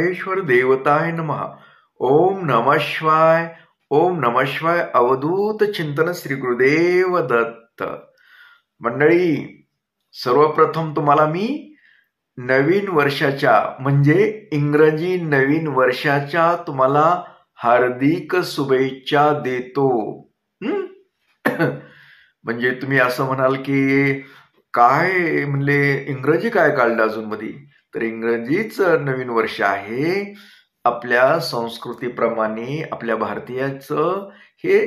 ओंकारेश्वर देवताय नमः. ओम नमः शिवाय. ओम नमः शिवाय. अवधूत चिंतन श्री गुरुदेव दत्त. मंडळी, सर्वप्रथम तुम्हाला मी नवीन वर्षाच्या म्हणजे इंग्रजी नवीन वर्षाच्या तुम्हाला हार्दिक शुभेच्छा देतो. म्हणजे तुम्ही असं म्हणाल की काय म्हणले, इंग्रजी काय काढलं अजून मध्ये? तर इंग्रजीच नवीन वर्ष आहे. आपल्या संस्कृतीप्रमाणे आपल्या भारतीयाचं हे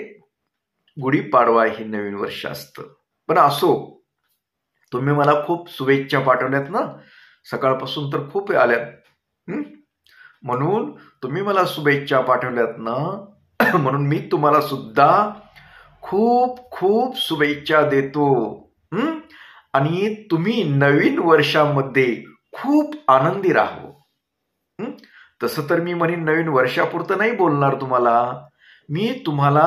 गुढीपाडवा हे नवीन वर्ष असतं. पण असो, तुम्ही मला खूप शुभेच्छा पाठवल्यात ना, सकाळपासून तर खूप आल्यात. म्हणून तुम्ही मला शुभेच्छा पाठवल्यात ना, म्हणून मी तुम्हाला सुद्धा खूप खूप शुभेच्छा देतो. आणि तुम्ही नवीन वर्षामध्ये खूप आनंदी राहो. तसं तर मी म्हणेन नवीन वर्षापुरतं नाही बोलणार तुम्हाला, मी तुम्हाला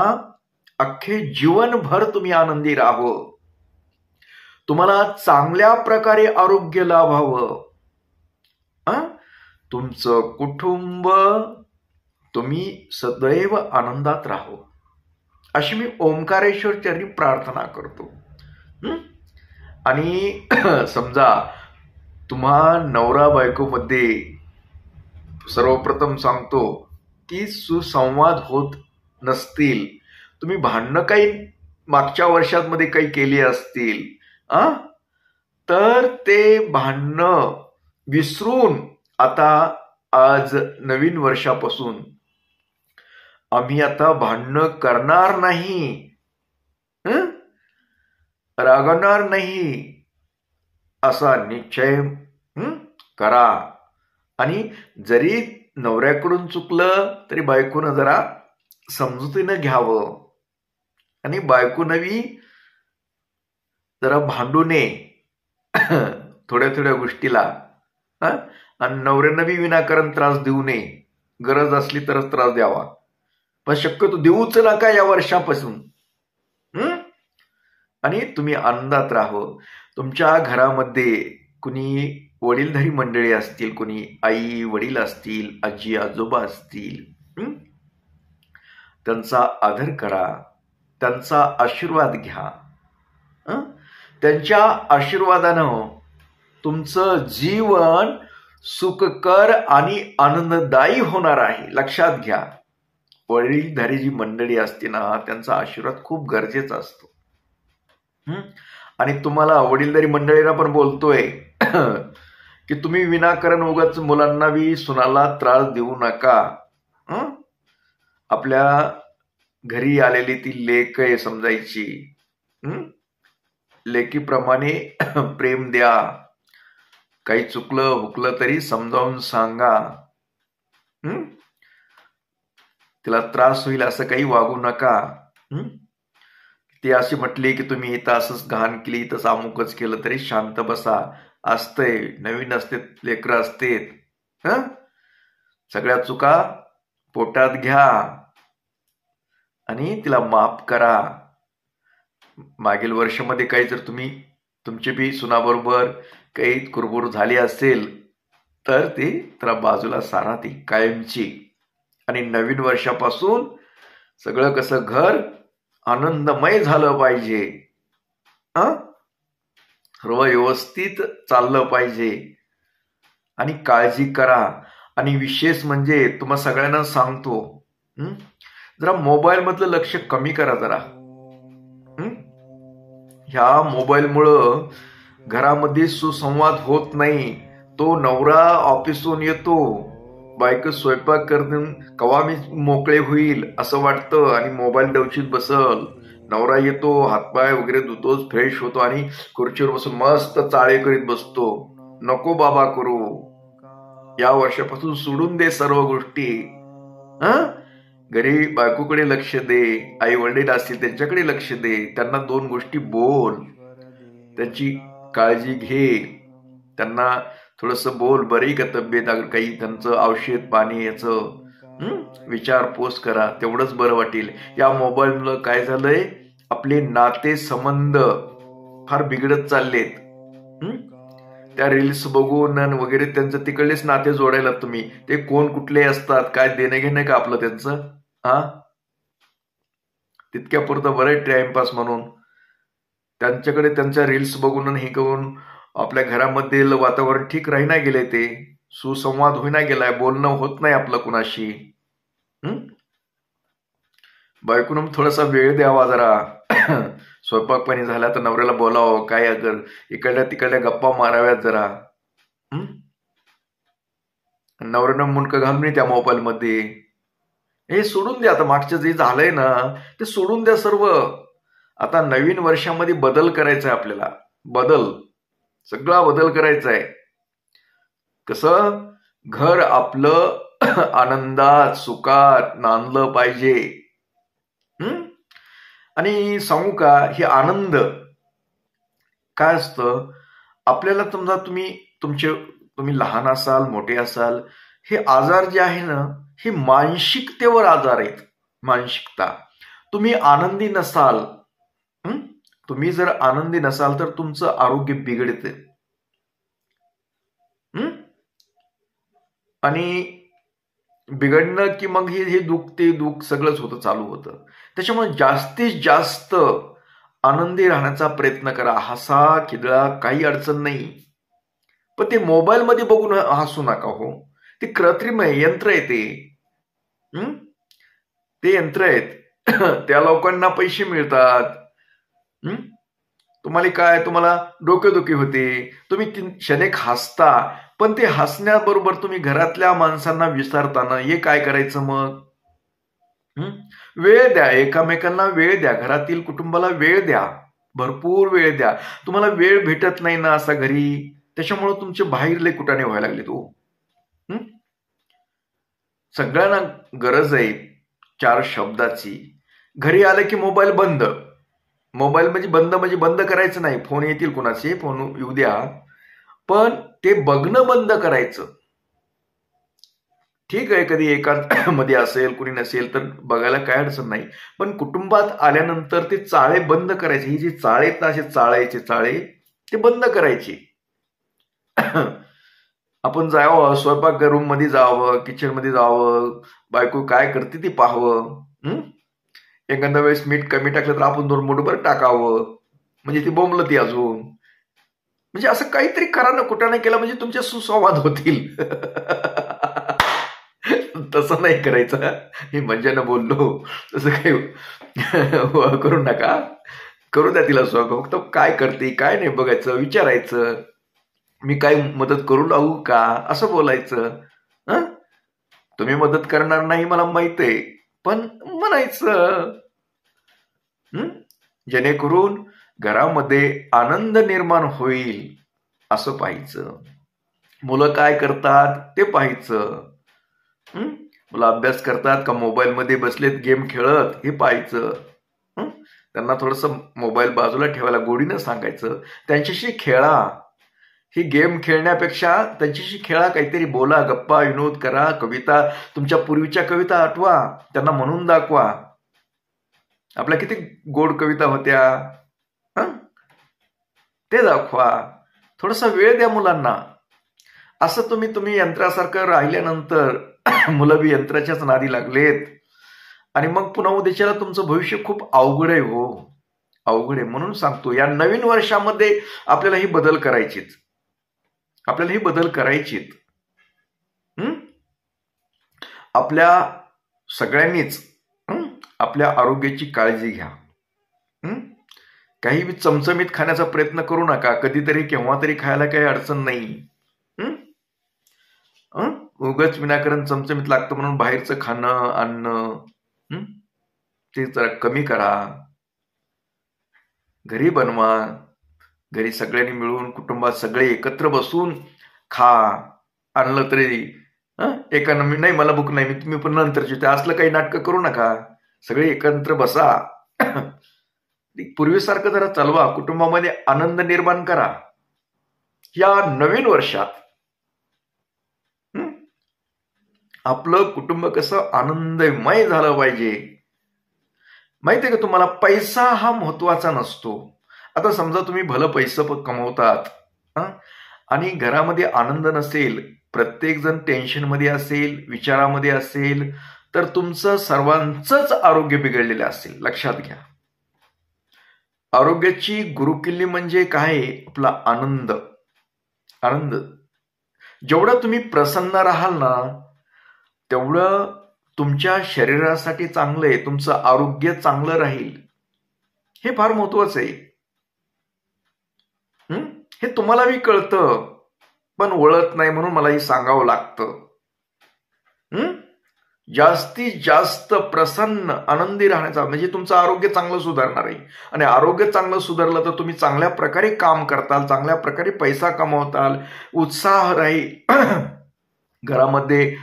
अख्खे जीवनभर तुम्ही आनंदी राहो, तुम्हाला चांगल्या प्रकारे आरोग्य लाभावं, तुमचं कुटुंब तुम्ही सदैव आनंदात राहो, अशी मी ओंकारेश्वर चरणी प्रार्थना करतो. आणि समजा तुम्हा नवरा बायको मध्ये सर्वप्रथम सांगतो की सुसंवाद होत नसतील, तुम्ही भांडणं काही मागच्या वर्षांमध्ये काही केली असतील, तर ते भांडणं विसरून आता आज नवीन वर्षापासून आम्ही आता भांडणं करणार नाही, रागवणार नाही असा निश्चय करा. आणि जरी नवऱ्याकडून चुकलं तरी बायकोनं जरा समजुतीनं घ्यावं, आणि बायकोनंही जरा भांडू नये थोड्या थोड्या गोष्टीला, आणि नवऱ्यानं बी विनाकारण त्रास देऊ नये. गरज असली तरच त्रास द्यावा, पण शक्यतो देऊच नका या वर्षापासून. आणि तुम्ही आनंदात राहो. तुमच्या घरामध्ये कुणी वडीलधारी मंडळी असतील, कुणी आई वडील असतील, आजी आजोबा असतील, त्यांचा आदर करा, त्यांचा आशीर्वाद घ्या. त्यांच्या आशीर्वादानं तुमचं जीवन सुखकर आणि आनंददायी होणार आहे, लक्षात घ्या. वडीलधारी जी मंडळी असते ना, त्यांचा आशीर्वाद खूप गरजेचा असतो. आणि तुम्हाला वडीलधारी मंडळींना पण बोलतोय की तुम्ही विनाकारण उगाच मुलांना बी सुनाला त्रास देऊ नका. आपल्या घरी आलेली ती लेक आहे समजायची, लेकीप्रमाणे प्रेम द्या. काही चुकलं हुकलं तरी समजावून सांगा. तिला त्रास होईल असं काही वागू नका. ती अशी म्हटली की तुम्ही इथं असंच घाण केली, तसं अमुकच केलं तरी शांत बसा. असतंय, नवीन असते, लेकरं असतेत, सगळ्या चुका पोटात घ्या आणि तिला माफ करा. मागील वर्षामध्ये काही जर तुम्ही तुमची बी सुनाबरोबर काही कुरबुर झाली असेल तर ती त्याला बाजूला सारा, ती कायमची. आणि नवीन वर्षापासून सगळं कसं घर आनंदमय झालं पाहिजे, सर्व व्यवस्थित चाललं पाहिजे. आणि काळजी करा. आणि विशेष म्हणजे तुम्हा सगळ्यांना सांगतो, जरा मोबाईल मधलं लक्ष कमी करा जरा. ह्या मोबाईलमुळं घरामध्ये सुसंवाद होत नाही. तो नवरा ऑफिसहून येतो, बायको स्वयंपाक करून कवा मी मोकळे होईल असं वाटतं आणि मोबाईल डवशीत बसल. नवरा येतो, हातपाय वगैरे धुतोच, फ्रेश होतो आणि खुर्चीवर बसून मस्त चाळे करीत बसतो. नको बाबा करू. या वर्षापासून सोडून दे सर्व गोष्टी. घरी बायकोकडे लक्ष दे, आई वडील असतील त्यांच्याकडे लक्ष दे, त्यांना 2 गोष्टी बोल, त्यांची काळजी घे, त्यांना थोडंसं बोल, बरी का तब्येत, अगर काही त्यांचं औषध पाणी याचं विचारपूस करा, तेवढंच बरं वाटेल. या मोबाईलमुळे काय झालंय, आपले नाते संबंध फार बिघडत चाललेत. त्या रील्स बघून वगैरे त्यांचं तिकडलेच नाते जोडायला तुम्ही. ते कोण कुठले असतात, काय देणं घेणं का आपलं त्यांचं? हा, तितक्या पुरतं बरं टाइमपास म्हणून त्यांच्याकडे त्यांच्या रील्स बघून हे करून आपल्या घरामधील वातावरण ठीक राहीना गेले, ते सुसंवाद होईना गेलाय, बोलणं होत नाही आपलं कुणाशी. बायकोनं थोडासा वेळ द्यावा जरा. स्वयंपाक पाणी झाला तर नवऱ्याला बोलावं, काय अगर इकडल्या तिकडल्या गप्पा माराव्यात जरा. नवऱ्यानं मुंडकं घालून नाही त्या मोबाईल मध्ये. हे सोडून द्या, आता मागचं जे झालंय ना ते सोडून द्या सर्व. आता नवीन वर्षामध्ये बदल करायचा आहे आपल्याला, सगळा बदल करायचा आहे. कसं घर आपलं आनंदात सुखात नांदलं पाहिजे. आणि सांगू का, हे आनंद काय असतं आपल्याला, समजा तुम्ही लहान असाल मोठे असाल, हे आजार जे आहे ना हे मानसिकतेवर आजार आहेत. मानसिकता, तुम्ही आनंदी नसाल, तुम्ही जर आनंदी नसाल तर तुमचं आरोग्य बिघडते. आणि बिघडणं की मग हे दुःख ते दुःख सगळंच होतं, चालू होतं. त्याच्यामुळे जास्तीत जास्त आनंदी राहण्याचा प्रयत्न करा. हसा खिदळा, काही अडचण नाही, पण ते मोबाईल मध्ये बघून हसू नका हो. ते कृत्रिम आहे, यंत्र आहे ते यंत्र आहेत. त्या लोकांना पैसे मिळतात. तुम्हाला डोकेदुखी होते, तुम्ही क्षणिक हसता, पण ते हसण्याबरोबर तुम्ही घरातल्या माणसांना विसरताना हे काय करायचं मग? वेळ द्या, एकामेकांना वेळ द्या, घरातील कुटुंबाला वेळ द्या, भरपूर वेळ द्या. तुम्हाला वेळ भेटत नाही ना असा घरी, त्याच्यामुळे तुमचे बाहेरले कुटाणे व्हायला लागले. सगळ्यांना गरज आहे 4 शब्दाची. घरी आलं की मोबाईल बंद. मोबाईल म्हणजे बंद करायचं नाही. फोन येतील कुणाचे, फोन येऊ द्या, पण ते बघणं बंद करायचं. ठीक आहे, कधी एकांमध्ये असेल कुणी नसेल तर बघायला काय अडचण नाही, पण कुटुंबात आल्यानंतर ते चाळे बंद करायचे. ही जी चाळे आहेत ना, असे चाळायचे चाळे, ते बंद करायचे. आपण जावं, स्वयंपाक रूम मध्ये जावं, किचन मध्ये जावं, बायको काय करते ती पाहावं. एखाद्या वेळेस मीठ कमी टाकलं तर आपण 2 मुठभर टाकावं, म्हणजे ती बोंबलं ती अजून. म्हणजे असं काहीतरी करा ना, कुठं नाही केलं म्हणजे तुमचे सुसंवाद होतील. तसं नाही करायचं. मी मज्जानं बोललो, तसं काही करू नका. करू द्या तिला स्वयंपाक, फक्त काय करते काय नाही बघायचं, विचारायचं, मी काय मदत करू लागू का असं बोलायचं. तुम्ही मदत करणार नाही मला माहित आहे, पण म्हणायचं, जेणेकरून घरामध्ये आनंद निर्माण होईल असं पाहायचं. मुलं काय करतात ते पाहायचं. मुलं अभ्यास करतात का मोबाईल मध्ये बसलेत गेम खेळत हे पाहायचं. त्यांना थोडस मोबाईल बाजूला ठेवायला गोडीनं सांगायचं, त्यांच्याशी खेळा. ही गेम खेळण्यापेक्षा त्यांच्याशी खेळा, काहीतरी बोला, गप्पा विनोद करा, कविता, तुमच्या पूर्वीच्या कविता आठवा, त्यांना म्हणून दाखवा. आपल्या किती गोड कविता होत्या, ते दाखवा. थोडासा वेळ द्या मुलांना. असं तुम्ही यंत्रासारखं राहिल्यानंतर मुलं बी यंत्राच्याच नादी लागलेत, आणि मग पुन्हा उद्याच्याला तुमचं भविष्य खूप अवघड आहे हो, अवघड आहे. म्हणून सांगतो, या नवीन वर्षामध्ये आपल्याला ही बदल करायचीच. आपल्या सगळ्यांनीच आपल्या आरोग्याची काळजी घ्या. काही चमचमीत खाण्याचा प्रयत्न करू नका. कधीतरी केव्हा तरी खायला काही अडचण नाही. उगाच विनाकारण चमचमीत लागतं म्हणून बाहेरचं खाणं आणणं ते जरा कमी करा. घरी बनवा, घरी सगळ्यांनी मिळून कुटुंबात सगळे एकत्र बसून खा. आणलं तरी एकानं मी नाही, मला भूक नाही, तुम्ही पण नंतर जेवते, असलं काही नाटकं करू नका. सगळे एकत्र बसा. पूर्वीसारखं जरा चालवा. कुटुंबामध्ये आनंद निर्माण करा. या नवीन वर्षात आपलं कुटुंब कसं आनंदमय झालं पाहिजे. माहितीये का तुम्हाला, पैसा हा महत्वाचा नसतो. आता समजा तुम्ही भलं पैसे कमवतात, आणि घरामध्ये आनंद नसेल, प्रत्येक जण टेन्शनमध्ये असेल, विचारामध्ये असेल, तर तुमचं सर्वांचंच आरोग्य बिघडलेलं असेल. लक्षात घ्या. आरोग्याची गुरुकिल्ली म्हणजे काय? आपला आनंद. आनंद जेवढं तुम्ही प्रसन्न राहाल ना, तेवढं तुमच्या शरीरासाठी चांगलं आहे, तुमचं आरोग्य चांगलं राहील. हे फार महत्वाचं आहे. हे तुम्हालाही कळतं, पण वळत नाही, म्हणून मलाही सांगावं लागतं. जास्तीत जास्त प्रसन्न आनंदी राहण्याचा म्हणजे तुमचं आरोग्य चांगलं सुधारणार आहे. आणि आरोग्य चांगलं सुधारलं तर तुम्ही चांगल्या प्रकारे काम करताल, चांगल्या प्रकारे पैसा कमवताल, उत्साह राहील घरामध्ये,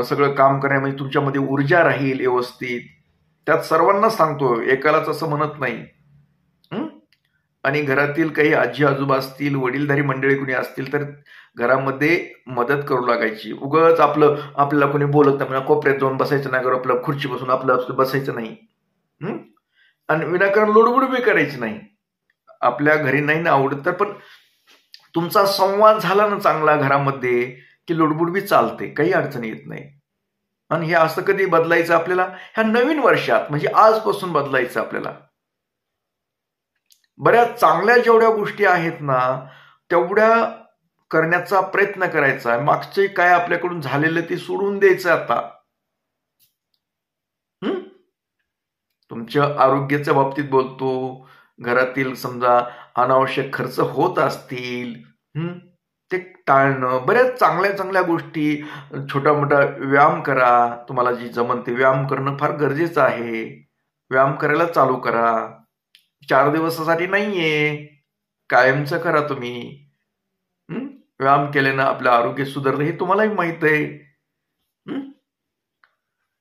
सगळं काम करण्यामध्ये तुमच्यामध्ये ऊर्जा राहील व्यवस्थित. त्यात सर्वांना सांगतो, एकालाच असं म्हणत नाही. आणि घरातील काही आजी आजोबा असतील, वडीलधारी मंडळी कुणी असतील तर घरामध्ये मदत करू लागायची. उगाच आपल्याला कोणी बोलत नाही, कोपऱ्यात जाऊन बसायचं नाही, आपलं खुर्ची बसून आपलं बसायचं नाही. आणि विनाकारण लोडबुड बी करायची नाही. आपल्या घरी नाही ना आवडत तर पण तुमचा संवाद झाला ना चांगला घरामध्ये की लोडबुड बी चालते, काही अडचण येत नाही. आणि हे असं कधी बदलायचं आपल्याला? ह्या नवीन वर्षात, म्हणजे आजपासून बदलायचं आपल्याला. बऱ्याच चांगल्या जेवढ्या गोष्टी आहेत ना तेवढ्या करण्याचा प्रयत्न करायचा. मागचे काय आपल्याकडून झालेलं ते सोडून द्यायचं आता. तुमच्या आरोग्याच्या बाबतीत बोलतो, घरातील समजा अनावश्यक खर्च होत असतील ते टाळणं. बऱ्याच चांगल्या चांगल्या गोष्टी, छोटा मोठा व्यायाम करा, तुम्हाला जी जमन ते व्यायाम करणं फार गरजेचं आहे. व्यायाम करायला चालू करा. 4 दिवसासाठी नाहीये, कायमचं करा तुम्ही. व्यायाम केल्यानं आपलं आरोग्य सुधारलं हे तुम्हालाही माहित आहे.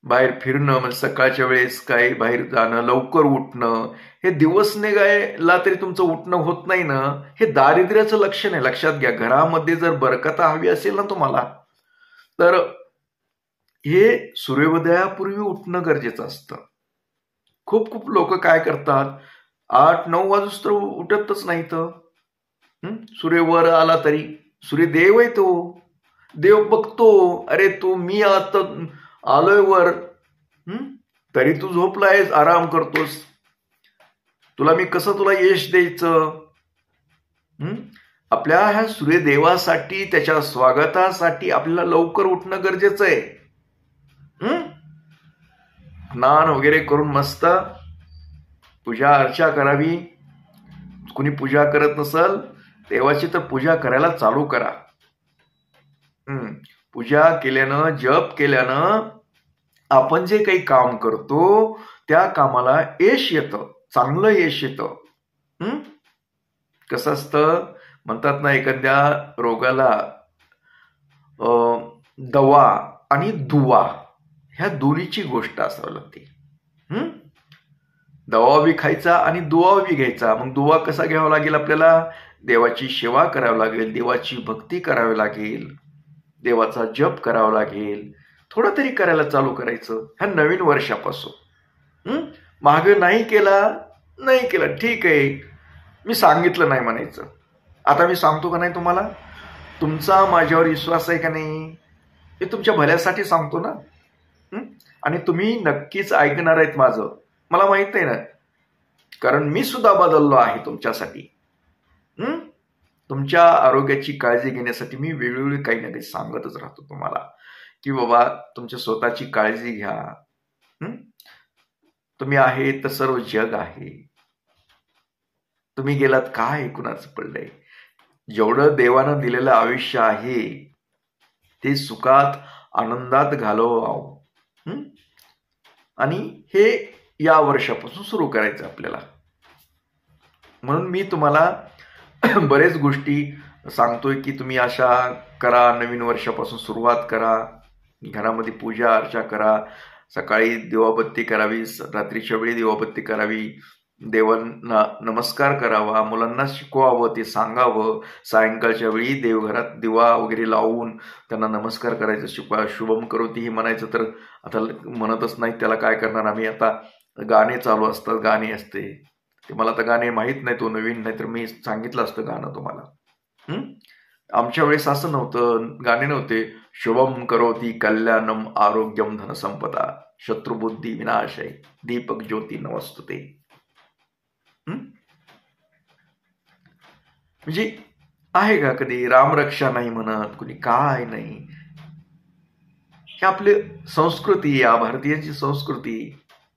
बाहेर फिरणं, म्हणजे सकाळच्या वेळेस काय बाहेर जाणं, लवकर उठणं, हे दिवस निघायला तरी तुमचं उठणं होत नाही ना, हे दारिद्र्याचं लक्षण आहे. लक्षात घ्या. घरामध्ये जर बरकता हवी असेल ना तुम्हाला, तर हे सूर्योदयापूर्वी उठणं गरजेचं असतं. खूप खूप लोक काय करतात, 8-9 वाजूस तर उठतच नाही. तर सूर्य वर आला तरी, सूर्यदेव आहे तो, देव बघतो, अरे तू मी आता आलोय वर, तरी तू झोपलायस, आराम करतोस, तुला मी कसं तुला यश द्यायचं? आपल्या ह्या सूर्यदेवासाठी, त्याच्या स्वागतासाठी आपल्याला लवकर उठणं गरजेचं आहे. स्नान वगैरे करून मस्त पूजा अर्चा करावी. कुणी पूजा करत नसल देवाची तर पूजा करायला चालू करा. पूजा केल्यानं, जप केल्यानं आपण जे काही काम करतो त्या कामाला यश येतं, चांगलं यश येतं. कसं असतं, म्हणतात ना, एखाद्या रोगाला दवा आणि दुवा ह्या दोन्हीची गोष्ट असावी लागते. दवा बी खायचा आणि दुवा बी घ्यायचा. मग दुवा कसा घ्यावा लागेल? आपल्याला देवाची सेवा करावी लागेल, देवाची भक्ती करावी लागेल, देवाचा जप करावा लागेल, थोडं तरी करायला चालू करायचं ह्या नवीन वर्षापासून. मागे नाही केला ठीक आहे, मी सांगितलं नाही म्हणायचं. आता मी सांगतो का नाही तुम्हाला? तुमचा माझ्यावर विश्वास आहे का नाही? हे तुमच्या भल्यासाठी सांगतो ना. आणि तुम्ही नक्कीच ऐकणार आहेत माझं, मला माहित आहे ना, कारण मी सुद्धा बदललो आहे तुमच्यासाठी. तुमच्या आरोग्याची काळजी घेण्यासाठी मी वेगवेगळी काही ना काही सांगतच राहतो तुम्हाला, की बाबा तुमच्या स्वतःची काळजी घ्या. तुम्ही आहे तर सर्व जग आहे. तुम्ही गेलात काय कुणाचं पडलंय? जेवढं देवानं दिलेलं आयुष्य आहे ते सुखात आनंदात घालवावं. आणि हे या वर्षापासून सुरू करायचं आपल्याला. म्हणून मी तुम्हाला बरेच गोष्टी सांगतोय की तुम्ही अशा करा, नवीन वर्षापासून सुरुवात करा, घरामध्ये पूजा अर्चा करा, सकाळी दिवाबत्ती करावी, रात्रीच्या वेळी दिवाबत्ती करावी, देवांना नमस्कार करावा, मुलांना शिकवावं, ते सांगावं, सायंकाळच्या वेळी देवघरात दिवा वगैरे लावून त्यांना नमस्कार करायचं शिकवा. शुभम करोती हे म्हणायचं तर आता म्हणतच नाही, त्याला काय करणार आम्ही? आता गाणे चालू असतात, गाणे असते ते, मला तर गाणे माहीत नाही, तो नवीन, नाही तर मी सांगितलं असतं गाणं तुम्हाला. आमच्या वेळेस असं नव्हतं, गाणे नव्हते. शुभम करोती कल्याणम आरोग्यम धनसंपदा शत्रुबुद्धी विनाशय दीपक ज्योती नमस्तुते. म्हणजे आहे का कधी रामरक्षा नाही म्हणत कुणी, काय नाही. हे आपली संस्कृती, या भारतीयांची संस्कृती,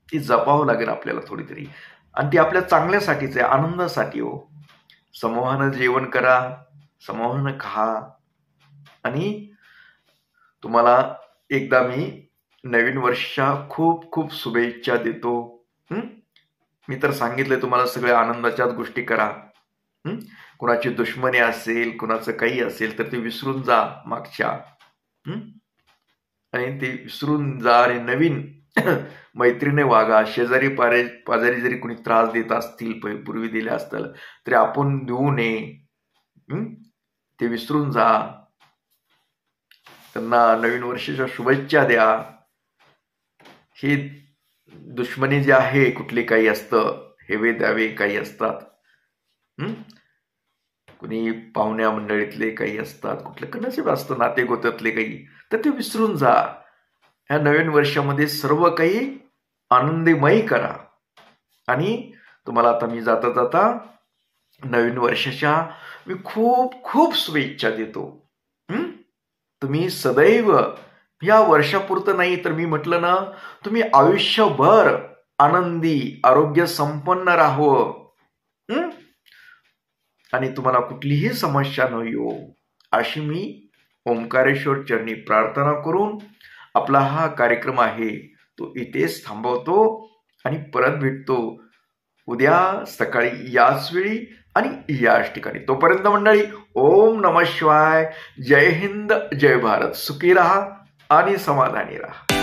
ती जपावं लागेल आपल्याला थोडी तरी. आणि ती आपल्या चांगल्यासाठीच आहे, आनंदासाठी हो. समूहानं जेवण करा, समूहानं खा. आणि तुम्हाला एकदा मी नवीन वर्षाच्या खूप खूप शुभेच्छा देतो. मी तर सांगितलंय तुम्हाला सगळ्या आनंदाच्याच गोष्टी करा. कुणाची दुश्मनी असेल, कुणाचं काही असेल तर ते विसरून जा मागच्या, आणि ते विसरून जा आणि नवीन मैत्रीने वागा. शेजारी पाजारी जरी कुणी त्रास देत असतील, पूर्वी दिले असतील तरी आपण देऊ नये. ते विसरून जा. त्यांना नवीन वर्षाच्या शुभेच्छा द्या. ही दुश्मनी जी आहे, कुठली काही असतं, हेवे द्यावे काही असतात, कुणी पाहुण्या मंडळीतले काही असतात, कुठले कणाचे असतं नाते गोत्यातले काही, तर ते विसरून जा. ह्या नवीन वर्षामध्ये सर्व काही आनंदमयी करा. आणि तुम्हाला आता मी जाता जाता नवीन वर्षाच्या मी खूप खूप शुभेच्छा देतो. तुम्ही सदैव या वर्षापुरतं नाही तर मी म्हटलं ना, तुम्ही आयुष्यभर आनंदी आरोग्य संपन्न राहावं, आणि तुम्हाला कुठलीही समस्या न येऊ, अशी मी ओंकारेश्वर चरणी प्रार्थना करून आपला हा कार्यक्रम आहे तो इथेच थांबवतो आणि परत भेटतो उद्या सकाळी याच वेळी आणि याच ठिकाणी. तोपर्यंत मंडळी, ओम नमः शिवाय. जय हिंद, जय भारत. सुखी राहा आणि समाधानी राहा.